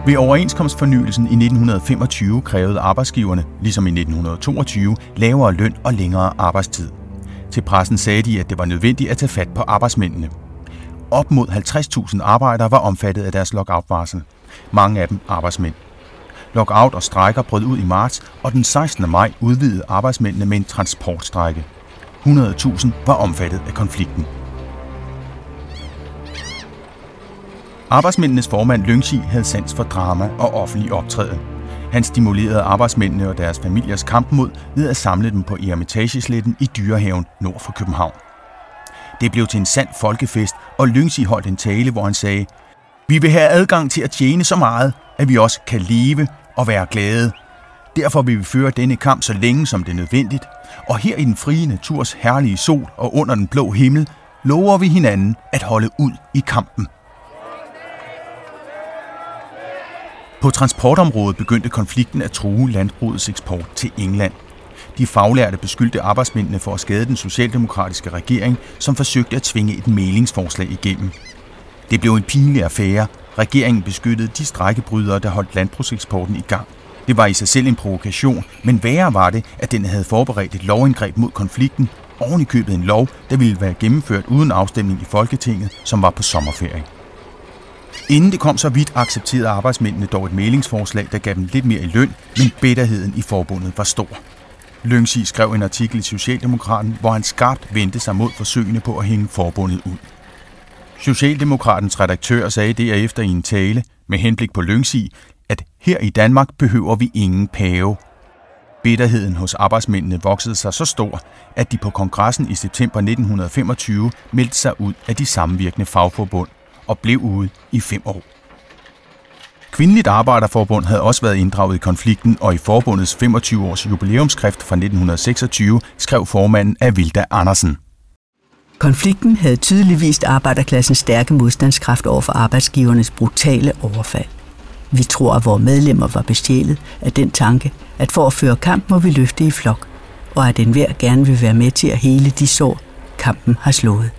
Ved overenskomstfornyelsen i 1925 krævede arbejdsgiverne, ligesom i 1922, lavere løn og længere arbejdstid. Til pressen sagde de, at det var nødvendigt at tage fat på arbejdsmændene. Op mod 50.000 arbejdere var omfattet af deres lockout-varsel. Mange af dem arbejdsmænd. Lockout og strejker brød ud i marts, og den 16. maj udvidede arbejdsmændene med en transportstrejke. 100.000 var omfattet af konflikten. Arbejdsmændenes formand Lyngsi havde sans for drama og offentlig optræden. Han stimulerede arbejdsmændene og deres familiers kampmod ved at samle dem på Eremitagesletten i Dyrehaven nord for København. Det blev til en sand folkefest, og Lyngsi holdt en tale, hvor han sagde: "Vi vil have adgang til at tjene så meget, at vi også kan leve og være glade. Derfor vil vi føre denne kamp så længe som det er nødvendigt, og her i den frie naturs herlige sol og under den blå himmel lover vi hinanden at holde ud i kampen." På transportområdet begyndte konflikten at true landbrugets eksport til England. De faglærte beskyldte arbejdsmændene for at skade den socialdemokratiske regering, som forsøgte at tvinge et mæglingsforslag igennem. Det blev en pinlig affære. Regeringen beskyttede de strejkebrydere, der holdt landbrugseksporten i gang. Det var i sig selv en provokation, men værre var det, at den havde forberedt et lovindgreb mod konflikten, oven i købet en lov, der ville være gennemført uden afstemning i Folketinget, som var på sommerferie. Inden det kom så vidt, accepterede arbejdsmændene dog et mæglingsforslag, der gav dem lidt mere i løn, men bitterheden i forbundet var stor. Lyngsi skrev en artikel i Socialdemokraten, hvor han skarpt vendte sig mod forsøgene på at hænge forbundet ud. Socialdemokratens redaktør sagde derefter i en tale med henblik på Lyngsi, at her i Danmark behøver vi ingen pave. Bitterheden hos arbejdsmændene voksede sig så stor, at de på kongressen i september 1925 meldte sig ud af de samvirkende fagforbund og blev ude i 5 år. Kvindeligt Arbejderforbund havde også været inddraget i konflikten, og i forbundets 25-års jubilæumsskrift fra 1926 skrev formanden Avilda Andersen: "Konflikten havde tydeligt vist arbejderklassens stærke modstandskraft over for arbejdsgivernes brutale overfald. Vi tror, at vores medlemmer var bestjælet af den tanke, at for at føre kamp må vi løfte i flok, og at enhver gerne vil være med til at hele de sår, kampen har slået."